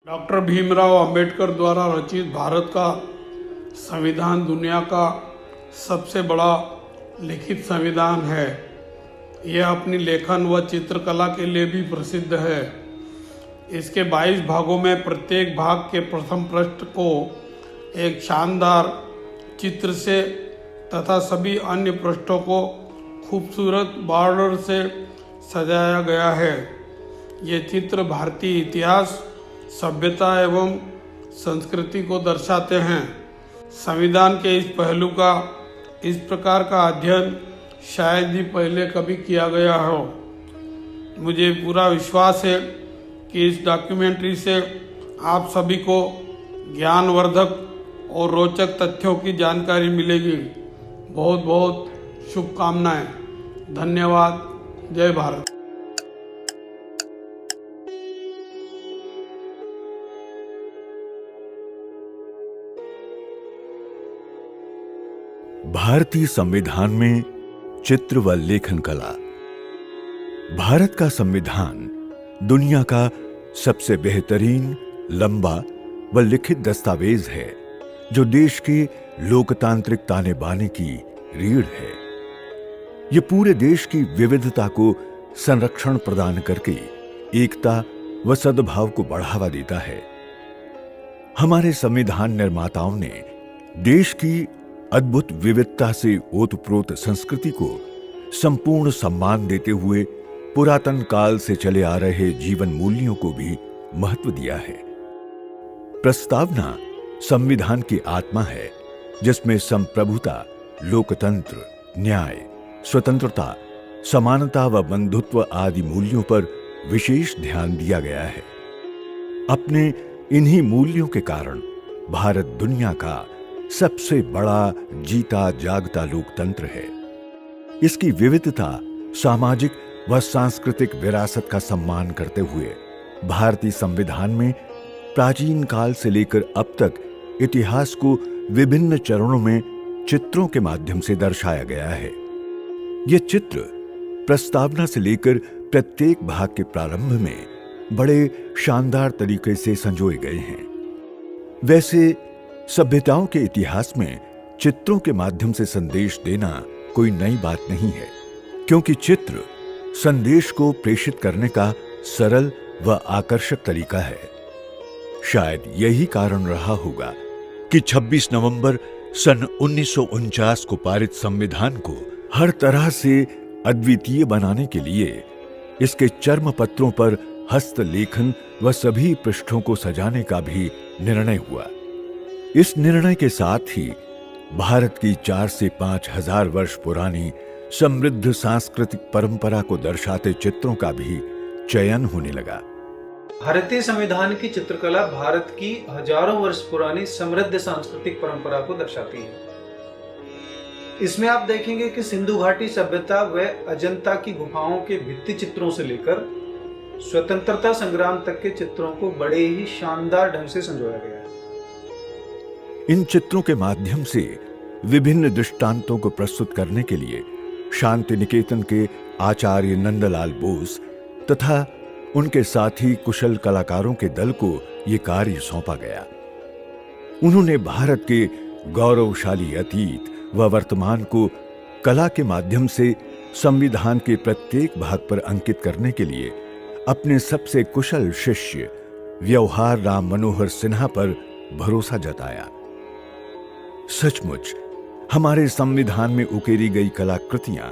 Doctor Bhimrao Ambedkar द्वारा रचित भारत का संविधान दुनिया का सबसे बड़ा लिखित संविधान है। यह अपनी लेखन व चित्रकला के लिए भी प्रसिद्ध है। इसके 22 भागों में प्रत्येक भाग के प्रथम पृष्ठ को एक शानदार चित्र से तथा सभी अन्य पृष्ठों को खूबसूरत बॉर्डर से सजाया गया है। ये चित्र भारतीय इतिहास, सभ्यता एवं संस्कृति को दर्शाते हैं। संविधान के इस पहलू का इस प्रकार का अध्ययन शायद ही पहले कभी किया गया हो। मुझे पूरा विश्वास है कि इस डॉक्यूमेंट्री से आप सभी को ज्ञानवर्धक और रोचक तथ्यों की जानकारी मिलेगी। बहुत बहुत शुभकामनाएं। धन्यवाद। जय भारत। भारतीय संविधान में चित्र व लेखन कला। भारत का संविधान दुनिया का सबसे बेहतरीन, लंबा व लिखित दस्तावेज है जो देश के लोकतांत्रिक ताने बाने की रीढ़ है। यह पूरे देश की विविधता को संरक्षण प्रदान करके एकता व सद्भाव को बढ़ावा देता है। हमारे संविधान निर्माताओं ने देश की अद्भुत विविधता से ओतप्रोत संस्कृति को संपूर्ण सम्मान देते हुए पुरातन काल से चले आ रहे जीवन मूल्यों को भी महत्व दिया है। प्रस्तावना संविधान की आत्मा है, जिसमें संप्रभुता, लोकतंत्र, न्याय, स्वतंत्रता, समानता व बंधुत्व आदि मूल्यों पर विशेष ध्यान दिया गया है। अपने इन्हीं मूल्यों के कारण भारत दुनिया का सबसे बड़ा जीता जागता लोकतंत्र है। इसकी विविधता, सामाजिक व सांस्कृतिक विरासत का सम्मान करते हुए भारतीय संविधान में प्राचीन काल से लेकर अब तक इतिहास को विभिन्न चरणों में चित्रों के माध्यम से दर्शाया गया है। ये चित्र प्रस्तावना से लेकर प्रत्येक भाग के प्रारंभ में बड़े शानदार तरीके से संजोए गए हैं। वैसे सभ्यताओं के इतिहास में चित्रों के माध्यम से संदेश देना कोई नई बात नहीं है, क्योंकि चित्र संदेश को प्रेषित करने का सरल व आकर्षक तरीका है। शायद यही कारण रहा होगा कि 26 नवंबर सन 1949 को पारित संविधान को हर तरह से अद्वितीय बनाने के लिए इसके चर्म पत्रों पर हस्तलेखन व सभी पृष्ठों को सजाने का भी निर्णय हुआ। इस निर्णय के साथ ही भारत की 4 से 5 हजार वर्ष पुरानी समृद्ध सांस्कृतिक परंपरा को दर्शाते चित्रों का भी चयन होने लगा। भारतीय संविधान की चित्रकला भारत की हजारों वर्ष पुरानी समृद्ध सांस्कृतिक परंपरा को दर्शाती है। इसमें आप देखेंगे कि सिंधु घाटी सभ्यता व अजंता की गुफाओं के भित्ति चित्रों से लेकर स्वतंत्रता संग्राम तक के चित्रों को बड़े ही शानदार ढंग से संजोया गया है। इन चित्रों के माध्यम से विभिन्न दृष्टांतों को प्रस्तुत करने के लिए शांति निकेतन के आचार्य नंदलाल बोस तथा उनके साथी कुशल कलाकारों के दल को यह कार्य सौंपा गया। उन्होंने भारत के गौरवशाली अतीत व वर्तमान को कला के माध्यम से संविधान के प्रत्येक भाग पर अंकित करने के लिए अपने सबसे कुशल शिष्य व्यवहार राम मनोहर सिन्हा पर भरोसा जताया। सचमुच हमारे संविधान में उकेरी गई कलाकृतियां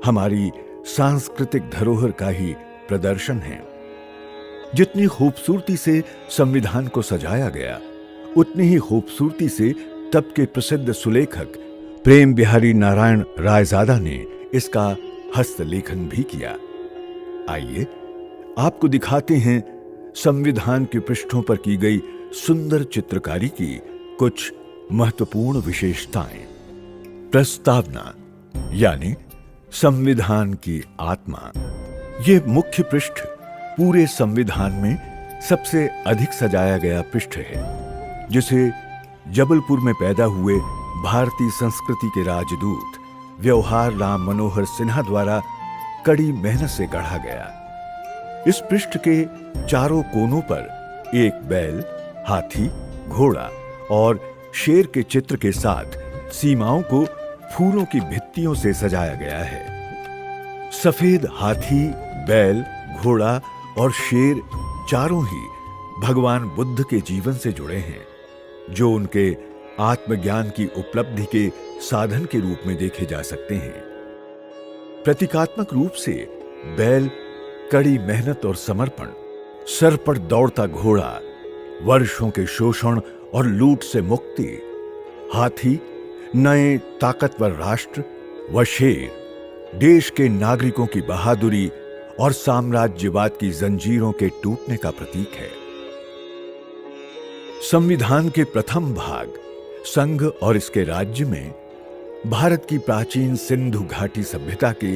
हमारी सांस्कृतिक धरोहर का ही प्रदर्शन है। जितनी खूबसूरती से संविधान को सजाया गया, उतनी ही खूबसूरती से तब के प्रसिद्ध सुलेखक प्रेम बिहारी नारायण रायजादा ने इसका हस्तलेखन भी किया। आइए आपको दिखाते हैं संविधान के पृष्ठों पर की गई सुंदर चित्रकारी की कुछ महत्वपूर्ण विशेषताएं। प्रस्तावना यानी संविधान की आत्मा। यह मुख्य पृष्ठ पूरे संविधान में सबसे अधिक सजाया गया पृष्ठ है, जिसे जबलपुर में पैदा हुए भारतीय संस्कृति के राजदूत व्यवहार राम मनोहर सिन्हा द्वारा कड़ी मेहनत से गढ़ा गया। इस पृष्ठ के चारों कोनों पर एक बैल, हाथी, घोड़ा और शेर के चित्र के साथ सीमाओं को फूलों की भित्तियों से सजाया गया है। सफेद हाथी, बैल, घोड़ा और शेर चारों ही भगवान बुद्ध के जीवन से जुड़े हैं, जो उनके आत्मज्ञान की उपलब्धि के साधन के रूप में देखे जा सकते हैं। प्रतीकात्मक रूप से बैल कड़ी मेहनत और समर्पण, सर पर दौड़ता घोड़ा वर्षों के शोषण और लूट से मुक्ति, हाथी नए ताकतवर राष्ट्र व शेर देश के नागरिकों की बहादुरी और साम्राज्यवाद की जंजीरों के टूटने का प्रतीक है। संविधान के प्रथम भाग संघ और इसके राज्य में भारत की प्राचीन सिंधु घाटी सभ्यता के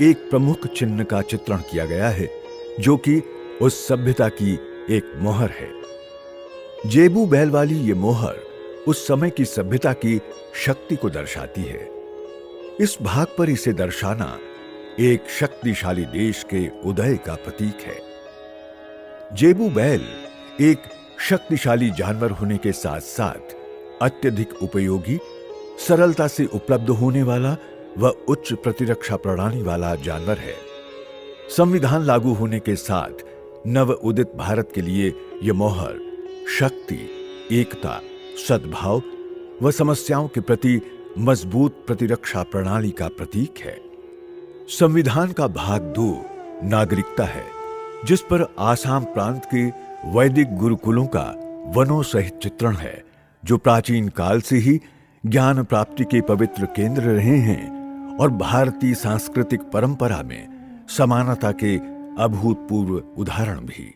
एक प्रमुख चिन्ह का चित्रण किया गया है, जो कि उस सभ्यता की एक मोहर है। जेबू बैल वाली ये मोहर उस समय की सभ्यता की शक्ति को दर्शाती है। इस भाग पर इसे दर्शाना एक शक्तिशाली देश के उदय का प्रतीक है। जेबू बैल एक शक्तिशाली जानवर होने के साथ साथ अत्यधिक उपयोगी, सरलता से उपलब्ध होने वाला व उच्च प्रतिरक्षा प्रणाली वाला जानवर है। संविधान लागू होने के साथ नव उदित भारत के लिए यह मोहर शक्ति, एकता, सद्भाव व समस्याओं के प्रति मजबूत प्रतिरक्षा प्रणाली का प्रतीक है। संविधान का भाग 2 नागरिकता है, जिस पर आसाम प्रांत के वैदिक गुरुकुलों का वनों सहित चित्रण है, जो प्राचीन काल से ही ज्ञान प्राप्ति के पवित्र केंद्र रहे हैं और भारतीय सांस्कृतिक परंपरा में समानता के अभूतपूर्व उदाहरण भी।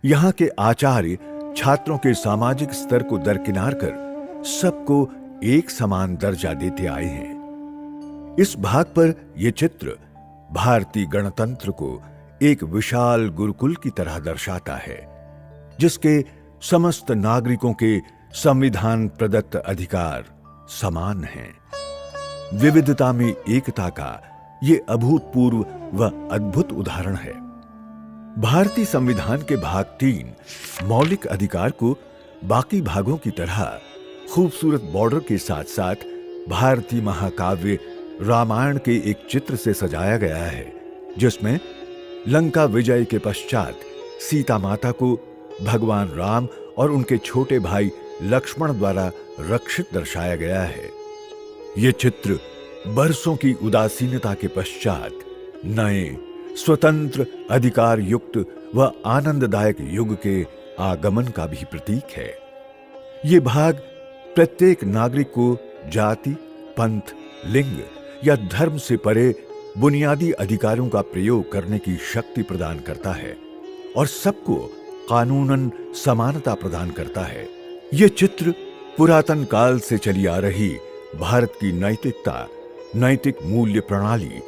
यहां के आचार्य छात्रों के सामाजिक स्तर को दरकिनार कर सबको एक समान दर्जा देते आए हैं। इस भाग पर यह चित्र भारतीय गणतंत्र को एक विशाल गुरुकुल की तरह दर्शाता है, जिसके समस्त नागरिकों के संविधान प्रदत्त अधिकार समान हैं। विविधता में एकता का यह अभूतपूर्व व अद्भुत उदाहरण है। भारतीय संविधान के भाग 3 मौलिक अधिकार को बाकी भागों की तरह खूबसूरत बॉर्डर के साथ साथ भारतीय महाकाव्य रामायण के एक चित्र से सजाया गया है, जिसमें लंका विजय के पश्चात सीता माता को भगवान राम और उनके छोटे भाई लक्ष्मण द्वारा रक्षित दर्शाया गया है। यह चित्र बरसों की उदासीनता के पश्चात नए स्वतंत्र, अधिकार युक्त व आनंददायक युग के आगमन का भी प्रतीक है। ये भाग प्रत्येक नागरिक को जाति, पंथ, लिंग या धर्म से परे बुनियादी अधिकारों का प्रयोग करने की शक्ति प्रदान करता है और सबको कानूनन समानता प्रदान करता है। यह चित्र पुरातन काल से चली आ रही भारत की नैतिकता, नैतिक मूल्य प्रणाली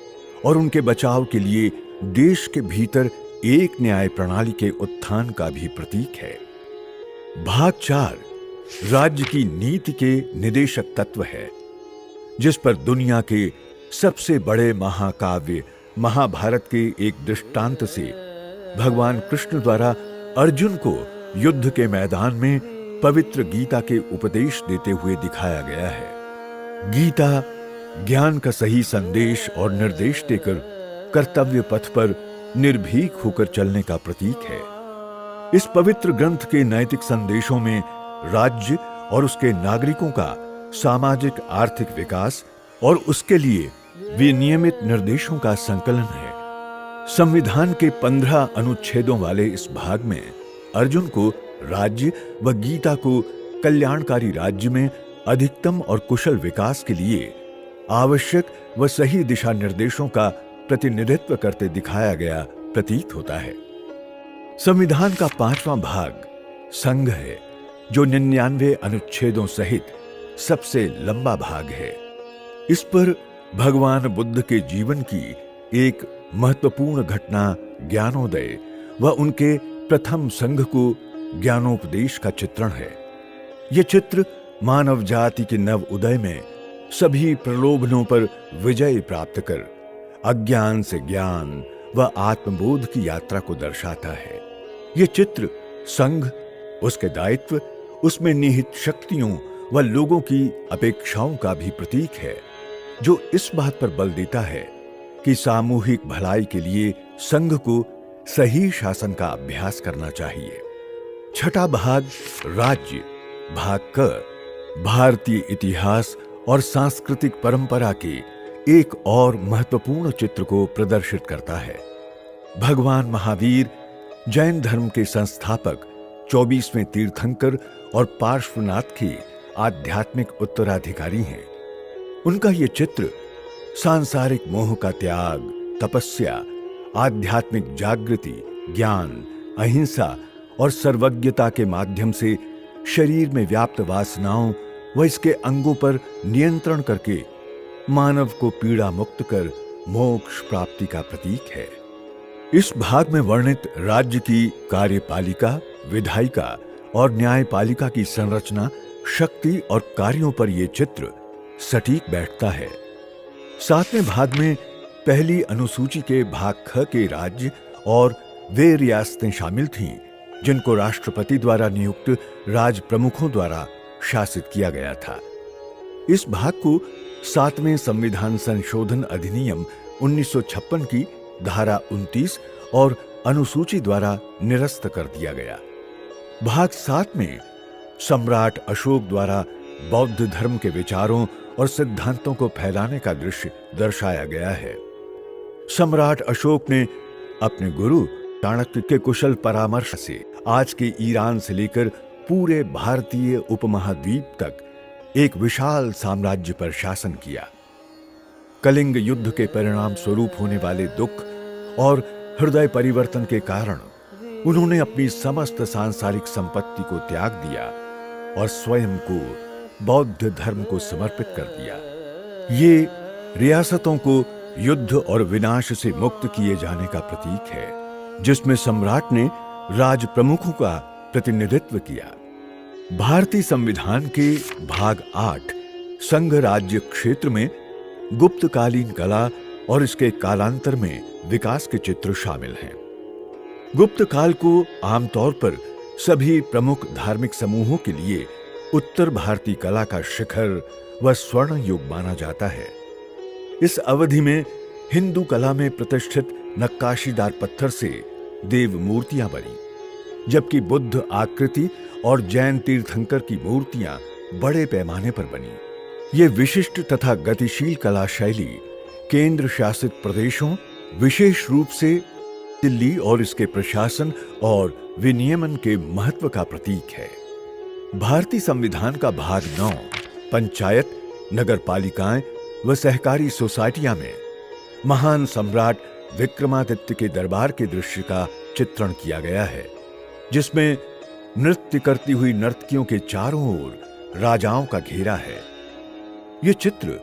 और उनके बचाव के लिए देश के भीतर एक न्याय प्रणाली के उत्थान का भी प्रतीक है। भाग 4 राज्य की नीति के निदेशक तत्व है, जिस पर दुनिया के सबसे बड़े महाकाव्य महाभारत के एक दृष्टांत से भगवान कृष्ण द्वारा अर्जुन को युद्ध के मैदान में पवित्र गीता के उपदेश देते हुए दिखाया गया है। गीता ज्ञान का सही संदेश और निर्देश देकर कर्तव्य पथ पर निर्भीक होकर चलने का प्रतीक है। इस पवित्र ग्रंथ के नैतिक संदेशों में राज्य और उसके नागरिकों का सामाजिक आर्थिक विकास और उसके लिए विनियमित निर्देशों का संकलन है। संविधान के 15 अनुच्छेदों वाले इस भाग में अर्जुन को राज्य व गीता को कल्याणकारी राज्य में अधिकतम और कुशल विकास के लिए आवश्यक व सही दिशा निर्देशों का प्रतिनिधित्व करते दिखाया गया प्रतीत होता है। संविधान का 5वां भाग संघ है, जो 99 अनुच्छेदों सहित सबसे लंबा भाग है। इस पर भगवान बुद्ध के जीवन की एक महत्वपूर्ण घटना ज्ञानोदय व उनके प्रथम संघ को ज्ञानोपदेश का चित्रण है। यह चित्र मानव जाति के नव उदय में सभी प्रलोभनों पर विजय प्राप्त कर अज्ञान से ज्ञान व आत्मबोध की यात्रा को दर्शाता है। यह चित्र संघ, उसके दायित्व, उसमें निहित शक्तियों व लोगों की अपेक्षाओं का भी प्रतीक है, जो इस बात पर बल देता है कि सामूहिक भलाई के लिए संघ को सही शासन का अभ्यास करना चाहिए। छठा भाग राज्य, भाग क, भारतीय इतिहास और सांस्कृतिक परंपरा के एक और महत्वपूर्ण चित्र को प्रदर्शित करता है। भगवान महावीर जैन धर्म के संस्थापक, 24वें तीर्थंकर और पार्श्वनाथ के आध्यात्मिक उत्तराधिकारी हैं। उनका ये चित्र सांसारिक मोह का त्याग, तपस्या, आध्यात्मिक जागृति, ज्ञान, अहिंसा और सर्वज्ञता के माध्यम से शरीर में व्याप्त वासनाओं व इसके अंगों पर नियंत्रण करके मानव को पीड़ा मुक्त कर मोक्ष प्राप्ति का प्रतीक है। इस भाग में वर्णित राज्य की कार्यपालिका, विधायिका और न्यायपालिका की संरचना, शक्ति और कार्यों पर यह चित्र सटीक बैठता है। 7वें भाग में पहली अनुसूची के भाग ख के राज्य और वे रियासतें शामिल थीं जिनको राष्ट्रपति द्वारा नियुक्त राज प्रमुखों द्वारा शासित किया गया था। इस भाग को 7वें संविधान संशोधन अधिनियम 1956 की धारा 29 और अनुसूची द्वारा निरस्त कर दिया गया। भाग 7 में सम्राट अशोक द्वारा बौद्ध धर्म के विचारों और सिद्धांतों को फैलाने का दृश्य दर्शाया गया है। सम्राट अशोक ने अपने गुरु चाणक्य के कुशल परामर्श से आज के ईरान से लेकर पूरे भारतीय उपमहाद्वीप तक एक विशाल साम्राज्य पर शासन किया। कलिंग युद्ध के परिणाम स्वरूप होने वाले दुख और हृदय परिवर्तन के कारण उन्होंने अपनी समस्त सांसारिक संपत्ति को त्याग दिया और स्वयं को बौद्ध धर्म को समर्पित कर दिया। ये रियासतों को युद्ध और विनाश से मुक्त किए जाने का प्रतीक है, जिसमें सम्राट ने राज प्रमुखों का प्रतिनिधित्व किया। भारतीय संविधान के भाग 8 संघ राज्य क्षेत्र में गुप्तकालीन कला और इसके कालांतर में विकास के चित्र शामिल हैं। गुप्त काल को आमतौर पर सभी प्रमुख धार्मिक समूहों के लिए उत्तर भारतीय कला का शिखर व स्वर्ण युग माना जाता है। इस अवधि में हिंदू कला में प्रतिष्ठित नक्काशीदार पत्थर से देव मूर्तियां बनी, जबकि बुद्ध आकृति और जैन तीर्थंकर की मूर्तियां बड़े पैमाने पर बनी। ये विशिष्ट तथा गतिशील कला शैली केंद्र शासित प्रदेशों, विशेष रूप से दिल्ली और इसके प्रशासन और विनियमन के महत्व का प्रतीक है। भारतीय संविधान का भाग 9 पंचायत, नगरपालिकाएं व सहकारी सोसाइटियां में महान सम्राट विक्रमादित्य के दरबार के दृश्य का चित्रण किया गया है, जिसमें नृत्य करती हुई नर्तकियों के चारों ओर राजाओं का घेरा है। यह चित्र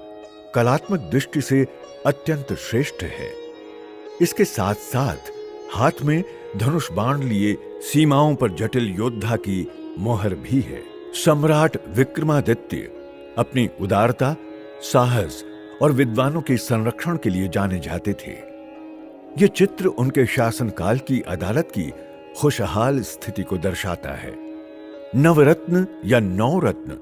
कलात्मक दृष्टि से अत्यंत श्रेष्ठ है। इसके साथ साथ हाथ में धनुष बाण लिए सीमाओं पर जटिल योद्धा की मोहर भी है। सम्राट विक्रमादित्य अपनी उदारता, साहस और विद्वानों के संरक्षण के लिए जाने जाते थे। यह चित्र उनके शासनकाल की अदालत की खुशहाल स्थिति को दर्शाता है। नवरत्न या 9 रत्न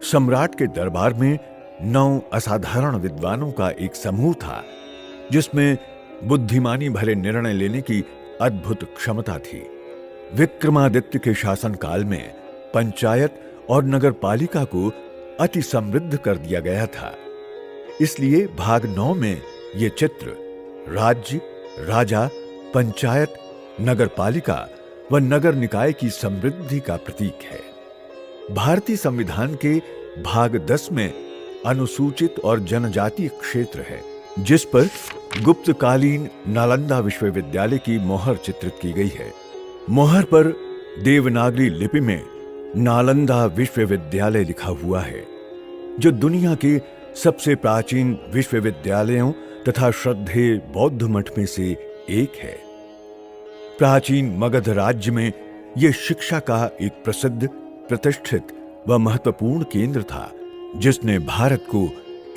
सम्राट के दरबार में 9 असाधारण विद्वानों का एक समूह था, जिसमें बुद्धिमानी भरे निर्णय लेने की अद्भुत क्षमता थी। विक्रमादित्य के शासनकाल में पंचायत और नगरपालिका को अति समृद्ध कर दिया गया था। इसलिए भाग 9 में यह चित्र राज्य, राजा, पंचायत, नगरपालिका व नगर निकाय की समृद्धि का प्रतीक है। भारतीय संविधान के भाग 10 में अनुसूचित और जनजातीय क्षेत्र है, जिस पर गुप्तकालीन नालंदा विश्वविद्यालय की मोहर चित्रित की गई है। मोहर पर देवनागरी लिपि में नालंदा विश्वविद्यालय लिखा हुआ है, जो दुनिया के सबसे प्राचीन विश्वविद्यालयों तथा श्रद्धेय बौद्ध मठ में से एक है। प्राचीन मगध राज्य में यह शिक्षा का एक प्रसिद्ध, प्रतिष्ठित व महत्वपूर्ण केंद्र था, जिसने भारत को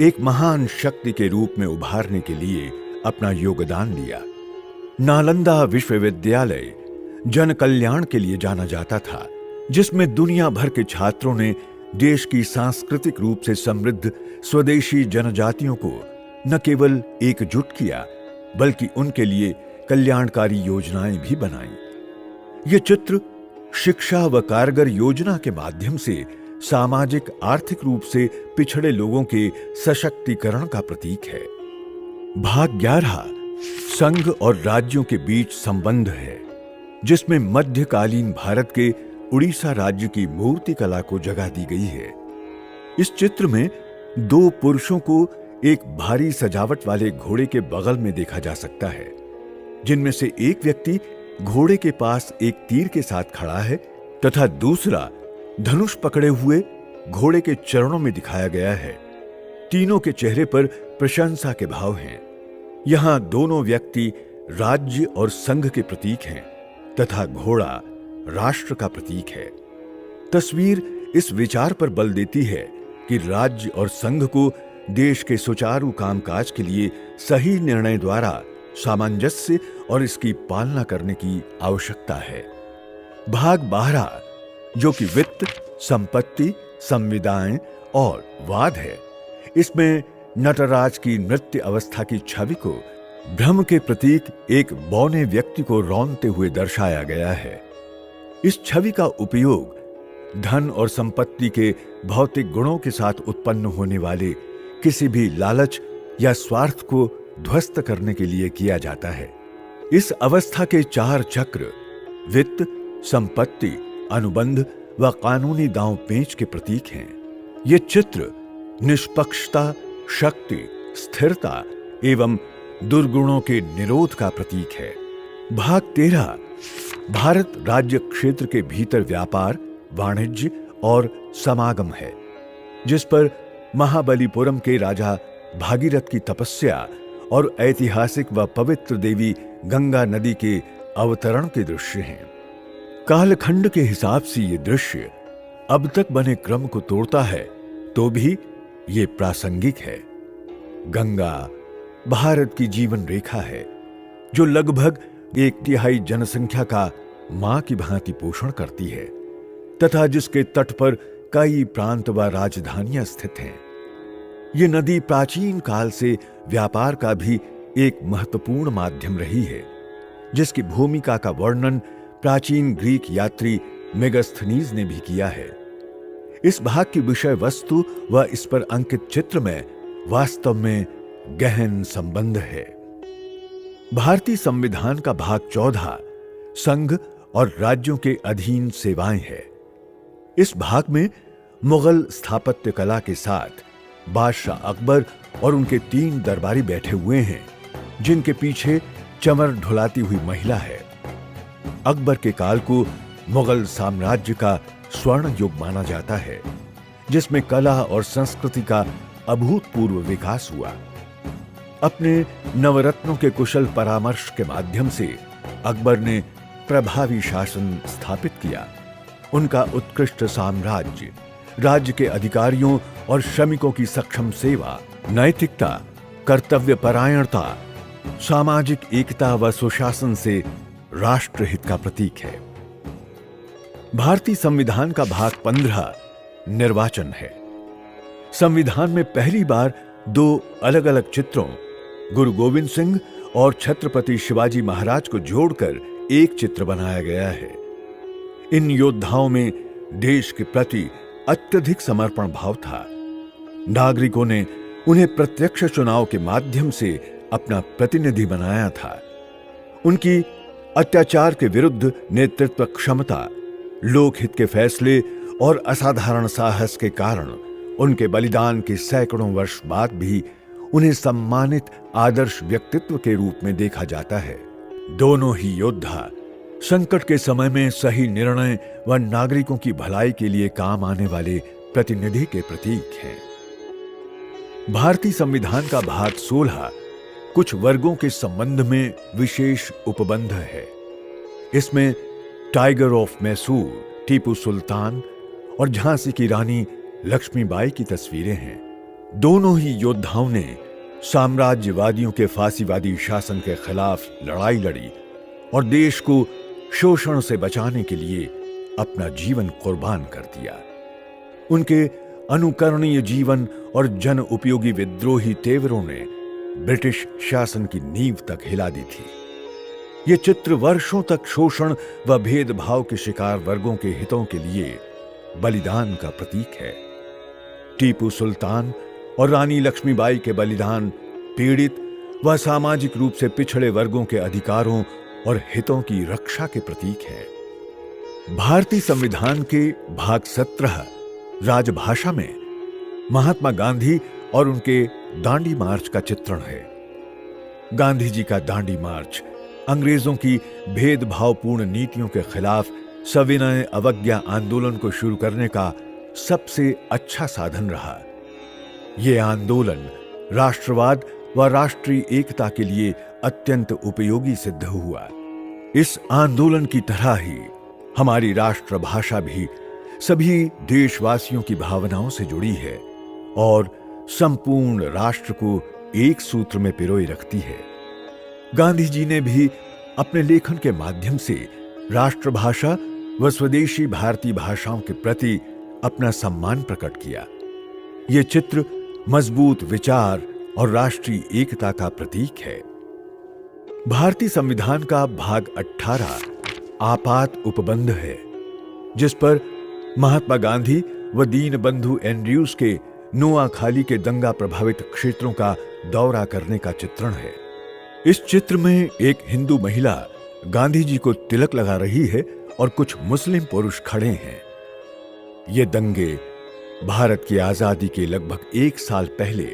एक महान शक्ति के रूप में उभारने के लिए अपना योगदान दिया। नालंदा विश्वविद्यालय जन कल्याण के लिए जाना जाता था, जिसमें दुनिया भर के छात्रों ने देश की सांस्कृतिक रूप से समृद्ध स्वदेशी जनजातियों को न केवल एकजुट किया, बल्कि उनके लिए कल्याणकारी योजनाएं भी बनाई। ये चित्र शिक्षा व कारगर योजना के माध्यम से सामाजिक आर्थिक रूप से पिछड़े लोगों के सशक्तिकरण का प्रतीक है। भाग 11 संघ और राज्यों के बीच संबंध है, जिसमें मध्यकालीन भारत के उड़ीसा राज्य की मूर्ति कला को जगह दी गई है। इस चित्र में दो पुरुषों को एक भारी सजावट वाले घोड़े के बगल में देखा जा सकता है, जिनमें से एक व्यक्ति घोड़े के पास एक तीर के साथ खड़ा है तथा दूसरा धनुष पकड़े हुए घोड़े के चरणों में दिखाया गया है। तीनों के चेहरे पर प्रशंसा के भाव हैं। यहां दोनों व्यक्ति राज्य और संघ के प्रतीक हैं तथा घोड़ा राष्ट्र का प्रतीक है। तस्वीर इस विचार पर बल देती है कि राज्य और संघ को देश के सुचारू कामकाज के लिए सही निर्णय द्वारा सामंजस्य और इसकी पालना करने की आवश्यकता है। भाग 12 जो कि वित्त, संपत्ति, संविदाएं और वाद है, इसमें नटराज की नृत्य अवस्था की छवि को भ्रम के प्रतीक एक बौने व्यक्ति को रौंदते हुए दर्शाया गया है। इस छवि का उपयोग धन और संपत्ति के भौतिक गुणों के साथ उत्पन्न होने वाले किसी भी लालच या स्वार्थ को ध्वस्त करने के लिए किया जाता है। इस अवस्था के 4 चक्र वित्त, संपत्ति, अनुबंध व कानूनी दांव पेंच के प्रतीक हैं। ये चित्र निष्पक्षता, शक्ति, स्थिरता एवं दुर्गुणों के निरोध का प्रतीक है। भाग 13 भारत राज्य क्षेत्र के भीतर व्यापार, वाणिज्य और समागम है, जिस पर महाबलीपुरम के राजा भागीरथ की तपस्या और ऐतिहासिक व पवित्र देवी गंगा नदी के अवतरण के दृश्य हैं। कालखंड के हिसाब से ये दृश्य अब तक बने क्रम को तोड़ता है, तो भी ये प्रासंगिक है। गंगा भारत की जीवन रेखा है, जो लगभग 1/3 जनसंख्या का मां की भांति पोषण करती है तथा जिसके तट पर कई प्रांत व राजधानियां स्थित हैं। ये नदी प्राचीन काल से व्यापार का भी एक महत्वपूर्ण माध्यम रही है, जिसकी भूमिका का वर्णन प्राचीन ग्रीक यात्री मेगास्थनीज ने भी किया है। इस भाग की विषय वस्तु व इस पर अंकित चित्र में वास्तव में गहन संबंध है। भारतीय संविधान का भाग 14 संघ और राज्यों के अधीन सेवाएं है। इस भाग में मुगल स्थापत्य कला के साथ बादशाह अकबर और उनके 3 दरबारी बैठे हुए हैं, जिनके पीछे चमर ढुलाती हुई महिला है। अकबर के काल को मुगल साम्राज्य का स्वर्ण युग माना जाता है, जिसमें कला और संस्कृति का अभूतपूर्व विकास हुआ। अपने नवरत्नों के कुशल परामर्श के माध्यम से अकबर ने प्रभावी शासन स्थापित किया। उनका उत्कृष्ट साम्राज्य राज्य के अधिकारियों और श्रमिकों की सक्षम सेवा, नैतिकता, कर्तव्यपरायणता, सामाजिक एकता व सुशासन से राष्ट्रहित का प्रतीक है। भारतीय संविधान का भाग 15 निर्वाचन है। संविधान में पहली बार 2 अलग अलग चित्रों गुरु गोविंद सिंह और छत्रपति शिवाजी महाराज को जोड़कर एक चित्र बनाया गया है। इन योद्धाओं में देश के प्रति अत्यधिक समर्पण भाव था। नागरिकों ने उन्हें प्रत्यक्ष चुनाव के माध्यम से अपना प्रतिनिधि बनाया था। उनकी अत्याचार के विरुद्ध नेतृत्व क्षमता, लोकहित के फैसले और असाधारण साहस के कारण उनके बलिदान के सैकड़ों वर्ष बाद भी उन्हें सम्मानित आदर्श व्यक्तित्व के रूप में देखा जाता है। दोनों ही योद्धा संकट के समय में सही निर्णय व नागरिकों की भलाई के लिए काम आने वाले प्रतिनिधि के प्रतीक हैं। भारतीय संविधान का भाग 16 कुछ वर्गों के संबंध में विशेष उपबंध है। इसमें टाइगर ऑफ मैसूर, टीपू सुल्तान और झांसी की रानी लक्ष्मीबाई की तस्वीरें हैं। दोनों ही योद्धाओं ने साम्राज्यवादियों के फांसीवादी शासन के खिलाफ लड़ाई लड़ी और देश को शोषण से बचाने के लिए अपना जीवन कुर्बान कर दिया। उनके अनुकरणीय जीवन और जन उपयोगी विद्रोही तेवरों ने ब्रिटिश शासन की नींव तक हिला दी थी। ये चित्र वर्षों तक शोषण व भेदभाव के शिकार वर्गों के हितों के लिए बलिदान का प्रतीक है। टीपू सुल्तान और रानी लक्ष्मीबाई के बलिदान पीड़ित व सामाजिक रूप से पिछड़े वर्गों के अधिकारों और हितों की रक्षा के प्रतीक है। भारतीय संविधान के भाग 17 राजभाषा में महात्मा गांधी और उनके दांडी मार्च का चित्रण है। गांधी जी का दांडी मार्च अंग्रेजों की भेदभावपूर्ण नीतियों के खिलाफ सविनय अवज्ञा आंदोलन को शुरू करने का सबसे अच्छा साधन रहा। यह आंदोलन राष्ट्रवाद व राष्ट्रीय एकता के लिए अत्यंत उपयोगी सिद्ध हुआ। इस आंदोलन की तरह ही हमारी राष्ट्रभाषा भी सभी देशवासियों की भावनाओं से जुड़ी है और संपूर्ण राष्ट्र को एक सूत्र में पिरोए रखती है। गांधी जी ने भी अपने लेखन के माध्यम से राष्ट्रभाषा व स्वदेशी भारतीय भाषाओं के प्रति अपना सम्मान प्रकट किया। यह चित्र मजबूत विचार और राष्ट्रीय एकता का प्रतीक है। भारतीय संविधान का भाग 18 आपात उपबंध है, जिस पर महात्मा गांधी व दीनबंधु एंड्रयूज के नोआखाली के दंगा प्रभावित क्षेत्रों का दौरा करने का चित्रण है। इस चित्र में एक हिंदू महिला गांधी जी को तिलक लगा रही है और कुछ मुस्लिम पुरुष खड़े हैं। ये दंगे भारत की आजादी के लगभग 1 साल पहले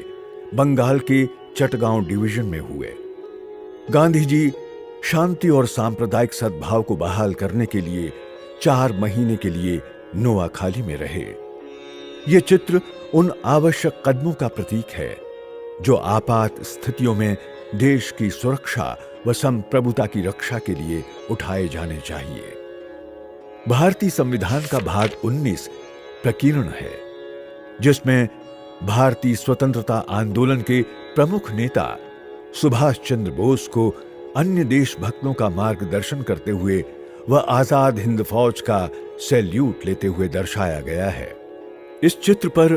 बंगाल के चटगांव डिवीजन में हुए। गांधी जी शांति और सांप्रदायिक सद्भाव को बहाल करने के लिए 4 महीने के लिए नोआखाली में रहे। यह चित्र उन आवश्यक कदमों का प्रतीक है जो आपात स्थितियों में देश की सुरक्षा व संप्रभुता की रक्षा के लिए उठाए जाने चाहिए। भारतीय संविधान का भाग 19 प्रकीर्ण है, जिसमें भारतीय स्वतंत्रता आंदोलन के प्रमुख नेता सुभाष चंद्र बोस को अन्य देशभक्तों का मार्गदर्शन करते हुए व आजाद हिंद फौज का सैल्यूट लेते हुए दर्शाया गया है। इस चित्र पर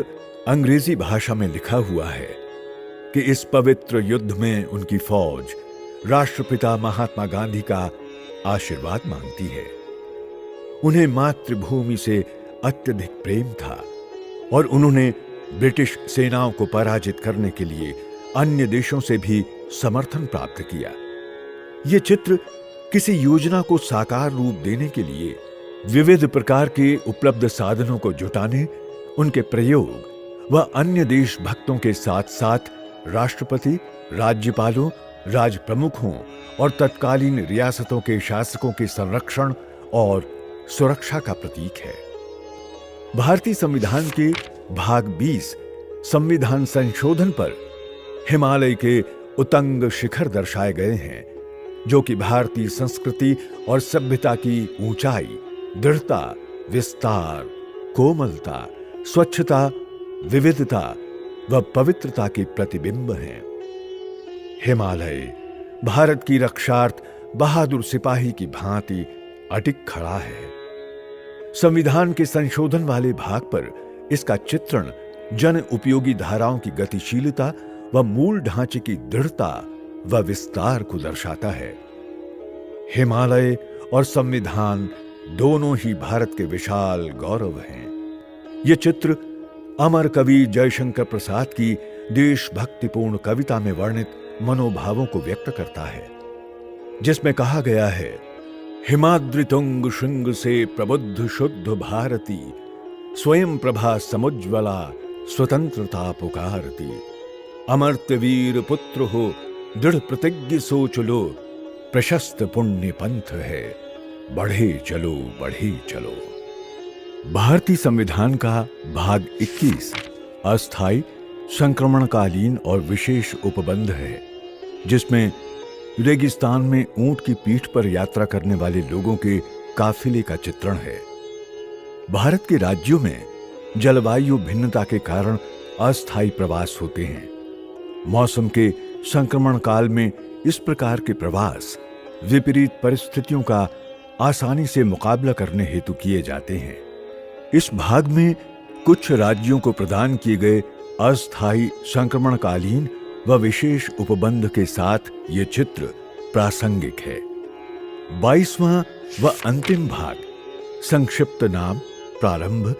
अंग्रेजी भाषा में लिखा हुआ है कि इस पवित्र युद्ध में उनकी फौज राष्ट्रपिता महात्मा गांधी का आशीर्वाद मांगती है। उन्हें मातृभूमि से अत्यधिक प्रेम था और उन्होंने ब्रिटिश सेनाओं को पराजित करने के लिए अन्य देशों से भी समर्थन प्राप्त किया। यह चित्र किसी योजना को साकार रूप देने के लिए विविध प्रकार के उपलब्ध साधनों को जुटाने, उनके प्रयोग व अन्य देशभक्तों के साथ साथ राष्ट्रपति, राज्यपालों, राज प्रमुखों और तत्कालीन रियासतों के शासकों के संरक्षण और सुरक्षा का प्रतीक है। भारतीय संविधान के भाग 20 संविधान संशोधन पर हिमालय के उतंग शिखर दर्शाए गए हैं, जो कि भारतीय संस्कृति और सभ्यता की ऊंचाई, दृढ़ता, विस्तार, कोमलता, स्वच्छता, विविधता व पवित्रता के प्रतिबिंब हैं। हिमालय भारत की रक्षार्थ बहादुर सिपाही की भांति अटिक खड़ा है। संविधान के संशोधन वाले भाग पर इसका चित्रण जन उपयोगी धाराओं की गतिशीलता व मूल ढांचे की दृढ़ता व विस्तार को दर्शाता है। हिमालय और संविधान दोनों ही भारत के विशाल गौरव हैं। यह चित्र अमर कवि जयशंकर प्रसाद की देशभक्तिपूर्ण कविता में वर्णित मनोभावों को व्यक्त करता है, जिसमें कहा गया है, हिमाद्रि तुंग श्रृंग से प्रबुद्ध शुद्ध भारती, स्वयं प्रभा समुज्ज्वला स्वतंत्रता पुकारती, अमर्त्य वीर पुत्र हो दृढ़ प्रतिज्ञ सोच लो, प्रशस्त पुण्य पंथ है, बढ़े चलो बढ़े चलो। भारतीय संविधान का भाग 21 अस्थायी, संक्रमणकालीन और विशेष उपबंध है, जिसमें रेगिस्तान में ऊंट की पीठ पर यात्रा करने वाले लोगों के काफिले का चित्रण है। भारत के राज्यों में जलवायु भिन्नता के कारण अस्थायी प्रवास होते हैं। मौसम के संक्रमण काल में इस प्रकार के प्रवास विपरीत परिस्थितियों का आसानी से मुकाबला करने हेतु किए जाते हैं। इस भाग में कुछ राज्यों को प्रदान किए गए अस्थायी संक्रमणकालीन व विशेष उपबंध के साथ ये चित्र प्रासंगिक है। 22वां व अंतिम भाग, संक्षिप्त नाम प्रारंभ,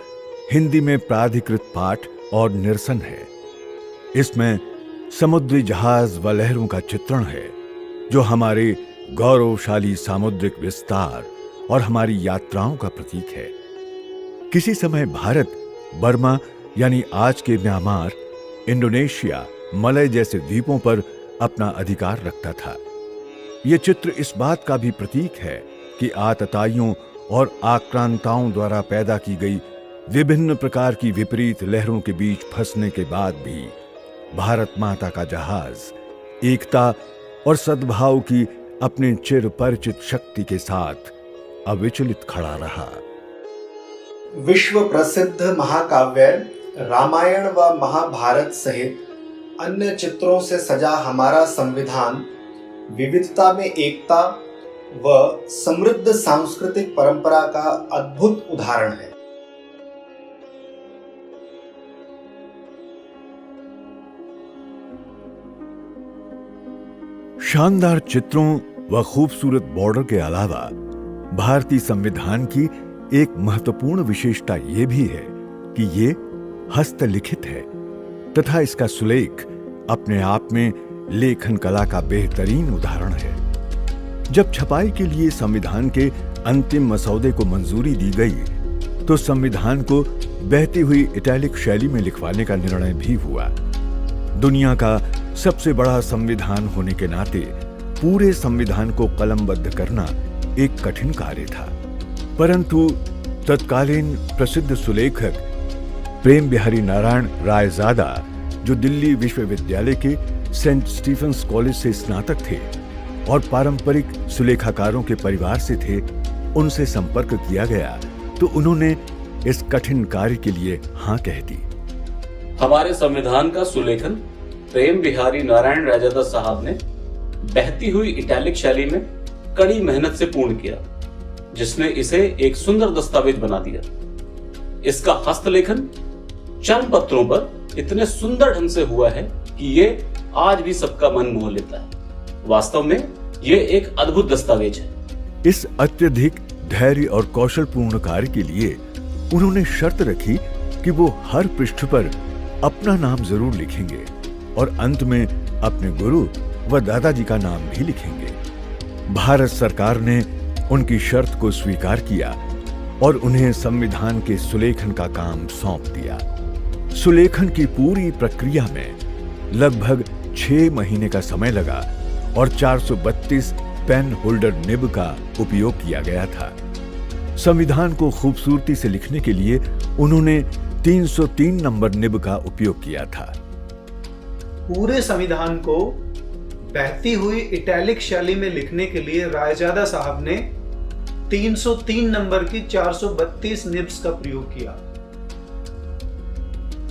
हिंदी में प्राधिकृत पाठ और निरसन है। इसमें समुद्री जहाज व लहरों का चित्रण है, जो हमारे गौरवशाली सामुद्रिक विस्तार और हमारी यात्राओं का प्रतीक है। किसी समय भारत बर्मा यानी आज के म्यांमार, इंडोनेशिया, मलय जैसे द्वीपों पर अपना अधिकार रखता था। यह चित्र इस बात का भी प्रतीक है कि आतताइयों और आक्रांताओं द्वारा पैदा की गई विभिन्न प्रकार की विपरीत लहरों के बीच फंसने के बाद भी भारत माता का जहाज एकता और सद्भाव की अपने चिर परिचित शक्ति के साथ अविचलित खड़ा रहा। विश्व प्रसिद्ध महाकाव्य रामायण व महाभारत सहित अन्य चित्रों से सजा हमारा संविधान विविधता में एकता व समृद्ध सांस्कृतिक परंपरा का अद्भुत उदाहरण है। शानदार चित्रों व खूबसूरत बॉर्डर के अलावा भारतीय संविधान की एक महत्वपूर्ण विशेषता यह भी है कि ये हस्तलिखित है तथा इसका सुलेख अपने आप में लेखन कला का बेहतरीन उदाहरण है। जब छपाई के लिए संविधान के अंतिम मसौदे को मंजूरी दी गई तो संविधान को बहती हुई इटैलिक शैली में लिखवाने का निर्णय भी हुआ। दुनिया का सबसे बड़ा संविधान होने के नाते पूरे संविधान को कलमबद्ध करना एक कठिन कार्य था, परंतु तत्कालीन प्रसिद्ध सुलेखक प्रेम बिहारी नारायण रायजादा, जो दिल्ली विश्वविद्यालय के सेंट स्टीफेंस कॉलेज से स्नातक थे और पारंपरिक सुलेखाकारों के परिवार से थे, उनसे संपर्क किया गया तो उन्होंने इस कठिन कार्य के लिए हाँ कह दी। हमारे संविधान का सुलेखन प्रेम बिहारी नारायण रायजादा साहब ने बहती हुई इटैलिक शैली में कड़ी मेहनत से पूर्ण किया, जिसने इसे एक सुंदर दस्तावेज बना दिया। इसका हस्तलेखन चर्म पत्रों पर इतने सुंदर ढंग से हुआ है कि ये आज भी सबका मन मोह लेता है। वास्तव में ये एक अद्भुत दस्तावेज है। इस अत्यधिक धैर्य और कौशलपूर्ण कार्य के लिए उन्होंने शर्त रखी कि वो हर पृष्ठ पर अपना नाम जरूर लिखेंगे और अंत में अपने गुरु व दादाजी का नाम भी लिखेंगे। भारत सरकार ने उनकी शर्त को स्वीकार किया और उन्हें संविधान के सुलेखन का काम सौंप दिया। सुलेखन की पूरी प्रक्रिया में लगभग 6 महीने का समय लगा और 432 पेन होल्डर निब का उपयोग किया गया था। संविधान को खूबसूरती से लिखने के लिए उन्होंने 303 नंबर निब का उपयोग किया था। पूरे संविधान को बहती हुई इटैलिक शैली में लिखने के लिए रायजादा साहब ने 303 नंबर की 432 निब्स का प्रयोग किया।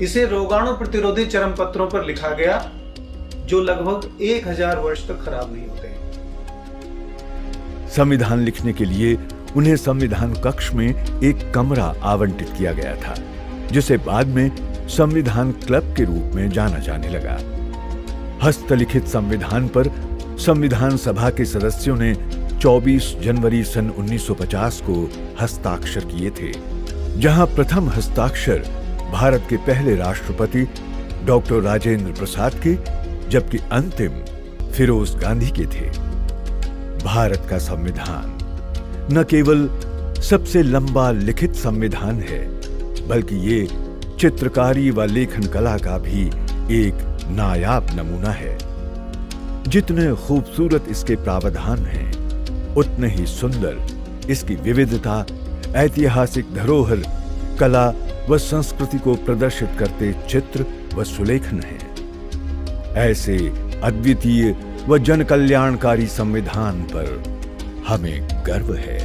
इसे रोगाणु प्रतिरोधी चर्म पत्रों पर लिखा गया, जो लगभग 1000 वर्ष तक खराब नहीं होते। संविधान लिखने के लिए उन्हें संविधान कक्ष में एक कमरा आवंटित किया गया था, जिसे बाद में संविधान क्लब के रूप में जाना जाने लगा। हस्तलिखित संविधान पर संविधान सभा के सदस्यों ने 24 जनवरी सन 1950 को हस्ताक्षर किए थे, जहां प्रथम हस्ताक्षर भारत के पहले राष्ट्रपति डॉक्टर राजेंद्र प्रसाद के, जबकि अंतिम फिरोज गांधी के थे। भारत का संविधान न केवल सबसे लंबा लिखित संविधान है, बल्कि ये चित्रकारी व लेखन कला का भी एक नायाब नमूना है। जितने खूबसूरत इसके प्रावधान हैं, उतने ही सुंदर इसकी विविधता, ऐतिहासिक धरोहर, कला व संस्कृति को प्रदर्शित करते चित्र व सुलेखन हैं। ऐसे अद्वितीय व जन कल्याणकारी संविधान पर हमें गर्व है।